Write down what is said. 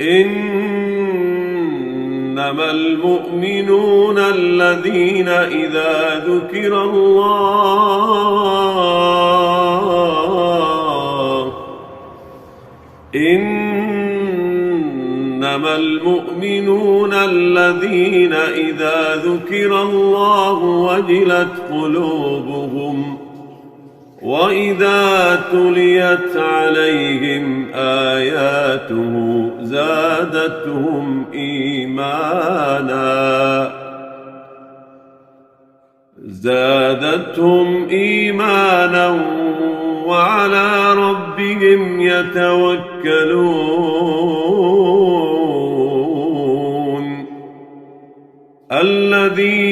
إنما المؤمنون الذين إذا ذكر الله وجلت قلوبهم وإذا تليت عليهم آياته زادتهم إيمانا وعلى ربهم يتوكلون الذين